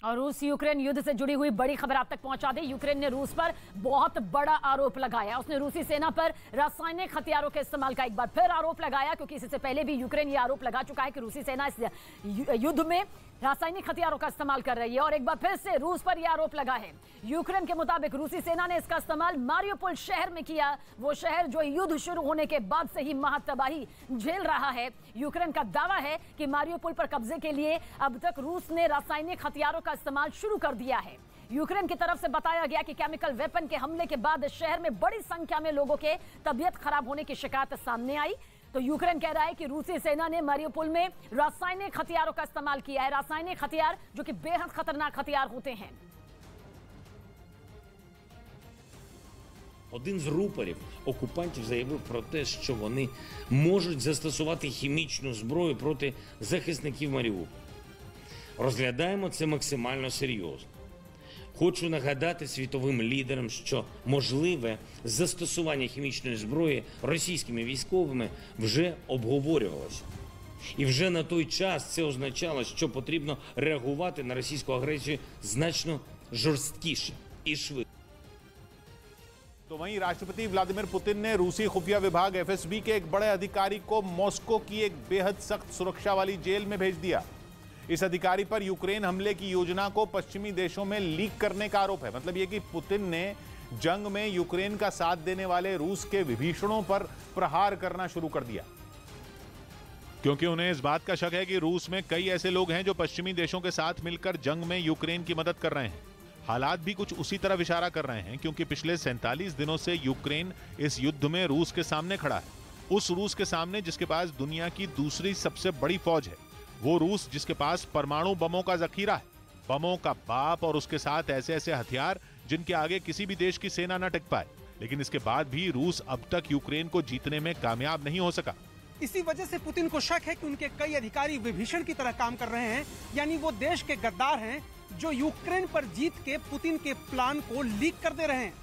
और रूस यूक्रेन युद्ध से जुड़ी हुई बड़ी खबर आप तक पहुंचा दे। यूक्रेन ने रूस पर बहुत बड़ा आरोप लगाया। उसने रूसी सेना पर रासायनिक हथियारों के इस्तेमाल का एक बार फिर आरोप लगाया, क्योंकि इससे पहले भी यूक्रेन ये आरोप लगा चुका है कि रूसी सेना इस युद्ध में रासायनिक हथियारों का इस्तेमाल कर रही है। और एक बार फिर से रूस पर यह आरोप लगा है। यूक्रेन के मुताबिक रूसी सेना ने इसका इस्तेमाल मारियोपोल शहर में किया, वो शहर जो युद्ध शुरू होने के बाद से ही महातबाही झेल रहा है। यूक्रेन का दावा है कि मारियोपोल पर कब्जे के लिए अब तक रूस ने रासायनिक हथियारों का इस्तेमाल शुरू कर दिया है। यूक्रेन की तरफ से बताया गया कि केमिकल वेपन के हमले के बाद शहर में बड़ी संख्या में लोगों के तबीयत खराब होने की शिकायत सामने आई। तो यूक्रेन कह रहा है कि रूसी सेना ने मारियोपोल में रासायनिक हथियारों का इस्तेमाल किया है। रासायनिक हथियार जो कि बेहद खतरनाक हथियार होते हैं। Один з рупорів окупантів заявив про те, що вони можуть застосувати хімічну зброю проти захисників Маріуполя. Розглядаємо це максимально серйозно. Хочу нагадати світовим лідерам, що можливе застосування хімічної зброї російськими військовими вже обговорювалося. І вже на той час це означало, що потрібно реагувати на російську агресію значно жорсткіше і швидше. तो वहीं राष्ट्रपति व्लादिमीर पुतिन ने रूसी खुफिया विभाग एफएसबी के एक बड़े अधिकारी को मॉस्को की एक बेहद सख्त सुरक्षा वाली जेल में भेज दिया। इस अधिकारी पर यूक्रेन हमले की योजना को पश्चिमी देशों में लीक करने का आरोप है। मतलब यह कि पुतिन ने जंग में यूक्रेन का साथ देने वाले रूस के विभीषणों पर प्रहार करना शुरू कर दिया, क्योंकि उन्हें इस बात का शक है कि रूस में कई ऐसे लोग हैं जो पश्चिमी देशों के साथ मिलकर जंग में यूक्रेन की मदद कर रहे हैं। हालात भी कुछ उसी तरफ इशारा कर रहे हैं, क्योंकि पिछले 47 दिनों से यूक्रेन इस युद्ध में रूस के सामने खड़ा है। उस रूस के सामने जिसके पास दुनिया की दूसरी सबसे बड़ी फौज है, वो रूस जिसके पास परमाणु बमों का जखीरा है, बमों का बाप, और उसके साथ ऐसे ऐसे हथियार जिनके आगे किसी भी देश की सेना न टिक पाए। लेकिन इसके बाद भी रूस अब तक यूक्रेन को जीतने में कामयाब नहीं हो सका। इसी वजह से पुतिन को शक है कि उनके कई अधिकारी विभीषण की तरह काम कर रहे हैं, यानी वो देश के गद्दार हैं जो यूक्रेन पर जीत के पुतिन के प्लान को लीक कर दे रहे हैं।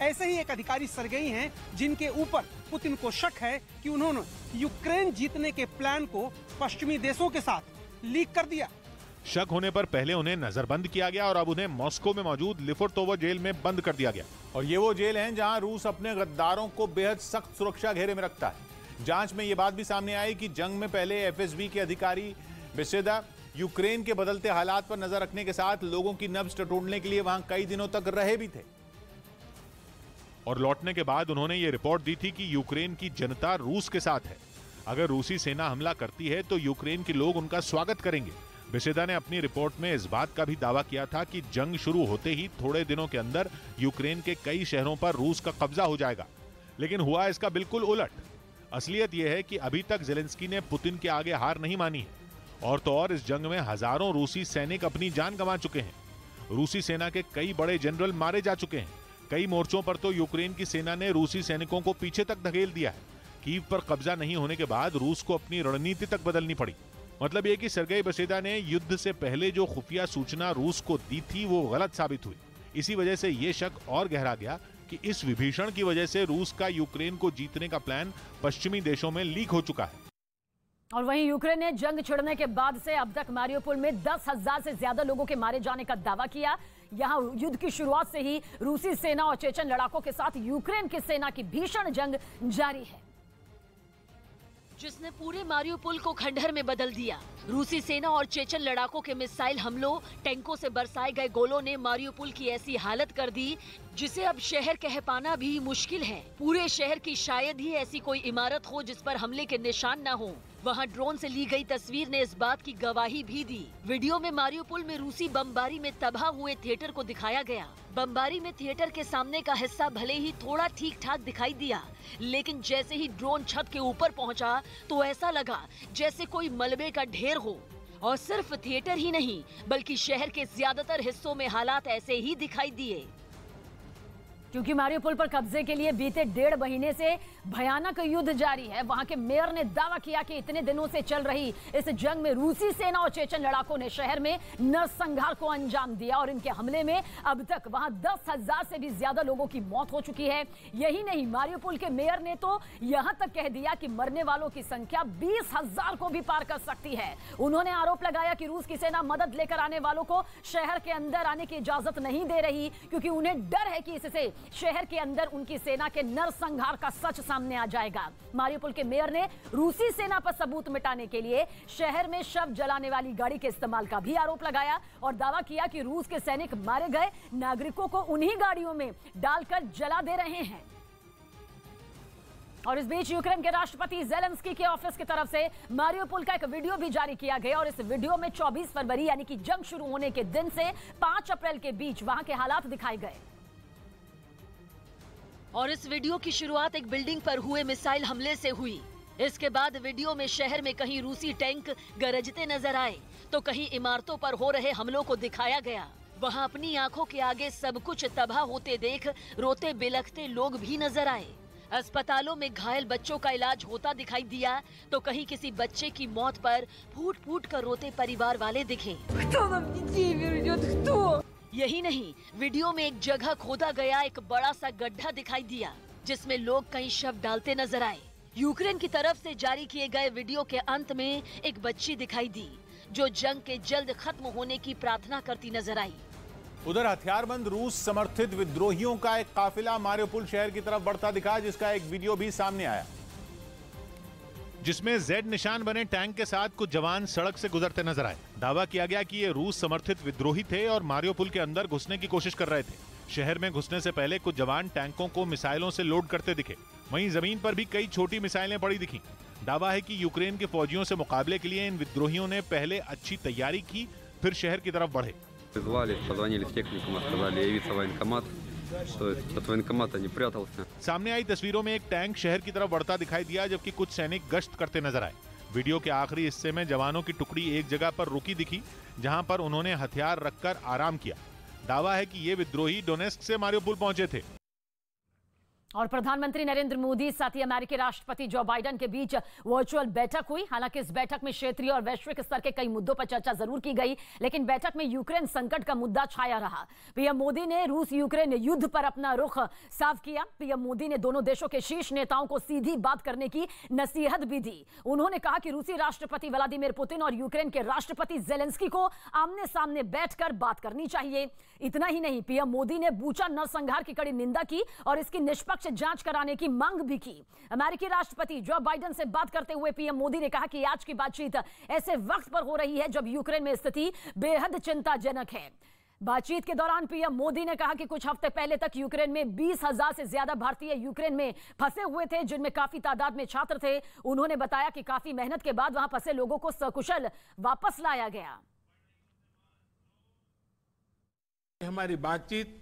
ऐसे ही एक अधिकारी सरगेई हैं जिनके ऊपर पुतिन को शक है कि उन्होंने यूक्रेन जीतने के प्लान को पश्चिमी देशों के साथ लीक कर दिया। शक होने पर पहले उन्हें नजरबंद किया गया और अब उन्हें मॉस्को में मौजूद लिफोर्टोवो जेल में बंद कर दिया गया। और ये वो जेल है जहां रूस अपने गद्दारों को बेहद सख्त सुरक्षा घेरे में रखता है। जांच में ये बात भी सामने आई कि जंग में पहले एफएसबी के अधिकारी बेसेदा यूक्रेन के बदलते हालात पर नजर रखने के साथ लोगों की नब्ज टटोलने के लिए वहां कई दिनों तक रहे भी थे। और लौटने के बाद उन्होंने ये रिपोर्ट दी थी कि यूक्रेन की जनता रूस के साथ है। अगर रूसी सेना हमला करती है तो यूक्रेन के लोग उनका स्वागत करेंगे। बेसेदा ने अपनी रिपोर्ट में इस बात का भी दावा किया था कि जंग शुरू होते ही थोड़े दिनों के अंदर यूक्रेन के कई शहरों पर रूस का कब्जा हो जाएगा। लेकिन हुआ इसका बिल्कुल उलट। असलियत यह है कि अभी तक ज़ेलेंस्की ने पुतिन के आगे हार नहीं मानी है। और तो और इस जंग में हजारों रूसी सैनिक अपनी जान गंवा चुके हैं। रूसी सेना के कई बड़े जनरल मारे जा चुके हैं। कई मोर्चों पर तो यूक्रेन की सेना ने रूसी सैनिकों को पीछे तक धकेल दिया है। कीव पर कब्जा नहीं होने के बाद रूस को अपनी रणनीति तक बदलनी पड़ी। मतलब ये कि सर्गेई बेसेदा ने युद्ध से पहले जो खुफिया सूचना रूस को दी थी वो गलत साबित हुई। इसी वजह से ये शक और गहरा गया कि इस विभीषण की वजह से रूस का यूक्रेन को जीतने का प्लान पश्चिमी देशों में लीक हो चुका है। और वहीं यूक्रेन ने जंग छिड़ने के बाद से अब तक मारियोपोल में 10,000 से ज्यादा लोगों के मारे जाने का दावा किया। यहां युद्ध की शुरुआत से ही रूसी सेना और चेचन लड़ाकों के साथ यूक्रेन की सेना की भीषण जंग जारी है, जिसने पूरे मारियोपोल को खंडहर में बदल दिया। रूसी सेना और चेचन लड़ाकों के मिसाइल हमलों, टैंकों से बरसाए गए गोलों ने मारियोपोल की ऐसी हालत कर दी जिसे अब शहर कह पाना भी मुश्किल है। पूरे शहर की शायद ही ऐसी कोई इमारत हो जिस पर हमले के निशान न हो। वहां ड्रोन से ली गई तस्वीर ने इस बात की गवाही भी दी। वीडियो में मारियोपोल में रूसी बमबारी में तबाह हुए थिएटर को दिखाया गया। बमबारी में थिएटर के सामने का हिस्सा भले ही थोड़ा ठीक ठाक दिखाई दिया, लेकिन जैसे ही ड्रोन छत के ऊपर पहुंचा तो ऐसा लगा जैसे कोई मलबे का ढेर हो। और सिर्फ थिएटर ही नहीं बल्कि शहर के ज्यादातर हिस्सों में हालात ऐसे ही दिखाई दिए। क्योंकि मारियुपोल पर कब्जे के लिए बीते 1.5 महीने से भयानक युद्ध जारी है। वहां के मेयर ने दावा किया कि इतने दिनों से चल रही इस जंग में रूसी सेना और चेचन लड़ाकों ने शहर में नरसंहार को अंजाम दिया और इनके हमले में अब तक वहां 10,000 से भी ज्यादा लोगों की मौत हो चुकी है। यही नहीं, मारियुपोल के मेयर ने तो यहां तक कह दिया कि मरने वालों की संख्या 20,000 को भी पार कर सकती है। उन्होंने आरोप लगाया कि रूस की सेना मदद लेकर आने वालों को शहर के अंदर आने की इजाजत नहीं दे रही, क्योंकि उन्हें डर है कि इससे शहर के अंदर उनकी सेना के नरसंहार का सच सामने आ जाएगा। मारियुपोल के मेयर ने रूसी सेना पर सबूत मिटाने के लिए शहर में शव जलाने वाली गाड़ी के इस्तेमाल का भी आरोप लगाया और दावा किया कि रूस के सैनिक मारे गए नागरिकों को उन्हीं गाड़ियों में डालकर जला दे रहे हैं। और इस बीच यूक्रेन के राष्ट्रपति ज़ेलेंस्की के ऑफिस की तरफ से मारियुपोल का एक वीडियो भी जारी किया गया और इस वीडियो में 24 फरवरी यानी कि जंग शुरू होने के दिन से 5 अप्रैल के बीच वहां के हालात दिखाए गए। और इस वीडियो की शुरुआत एक बिल्डिंग पर हुए मिसाइल हमले से हुई। इसके बाद वीडियो में शहर में कहीं रूसी टैंक गरजते नजर आए तो कहीं इमारतों पर हो रहे हमलों को दिखाया गया। वहां अपनी आंखों के आगे सब कुछ तबाह होते देख रोते बिलखते लोग भी नजर आए। अस्पतालों में घायल बच्चों का इलाज होता दिखाई दिया तो कहीं किसी बच्चे की मौत पर फूट फूट कर रोते परिवार वाले दिखे। यही नहीं, वीडियो में एक जगह खोदा गया एक बड़ा सा गड्ढा दिखाई दिया जिसमें लोग कई शव डालते नजर आए। यूक्रेन की तरफ से जारी किए गए वीडियो के अंत में एक बच्ची दिखाई दी जो जंग के जल्द खत्म होने की प्रार्थना करती नजर आई। उधर हथियारबंद रूस समर्थित विद्रोहियों का एक काफिला मारियुपोल शहर की तरफ बढ़ता दिखा, जिसका एक वीडियो भी सामने आया, जिसमें जेड निशान बने टैंक के साथ कुछ जवान सड़क से गुजरते नजर आए। दावा किया गया कि ये रूस समर्थित विद्रोही थे और मारियुपोल के अंदर घुसने की कोशिश कर रहे थे। शहर में घुसने से पहले कुछ जवान टैंकों को मिसाइलों से लोड करते दिखे। वहीं जमीन पर भी कई छोटी मिसाइलें पड़ी दिखी। दावा है कि यूक्रेन के फौजियों से मुकाबले के लिए इन विद्रोहियों ने पहले अच्छी तैयारी की, फिर शहर की तरफ बढ़े। सामने आई तस्वीरों में एक टैंक शहर की तरफ बढ़ता दिखाई दिया, जबकि कुछ सैनिक गश्त करते नजर आए। वीडियो के आखिरी हिस्से में जवानों की टुकड़ी एक जगह पर रुकी दिखी, जहां पर उन्होंने हथियार रखकर आराम किया। दावा है कि ये विद्रोही डोनेस्क से मारियुपोल पहुंचे थे। और प्रधानमंत्री नरेंद्र मोदी साथ ही अमेरिकी राष्ट्रपति जो बाइडेन के बीच वर्चुअल बैठक हुई। हालांकि इस बैठक में क्षेत्रीय और वैश्विक स्तर के कई मुद्दों पर चर्चा जरूर की गई, लेकिन बैठक में यूक्रेन संकट का मुद्दा छाया रहा। पीएम मोदी ने रूस यूक्रेन युद्ध पर अपना रुख साफ किया। पीएम मोदी ने दोनों देशों के शीर्ष नेताओं को सीधी बात करने की नसीहत भी दी। उन्होंने कहा कि रूसी राष्ट्रपति व्लादिमीर पुतिन और यूक्रेन के राष्ट्रपति ज़ेलेंस्की को आमने सामने बैठकर बात करनी चाहिए। इतना ही नहीं, पीएम मोदी ने बूचा नरसंहार की कड़ी निंदा की और इसकी निष्पक्ष जांच कराने की मांग भी की। अमेरिकी राष्ट्रपति जो बाइडेन से बात करते हुए पीएम मोदी ने कहा कि आज की बातचीत ऐसे वक्त पर हो रही है जब यूक्रेन में स्थिति बेहद चिंताजनक है। बातचीत के दौरान पीएम मोदी ने कहा कि कुछ हफ्ते पहले तक यूक्रेन में 20,000 से ज्यादा भारतीय यूक्रेन में फंसे हुए थे, जिनमें काफी तादाद में छात्र थे। उन्होंने बताया कि काफी मेहनत के बाद वहां फंसे लोगों को सकुशल वापस लाया गया। हमारी बातचीत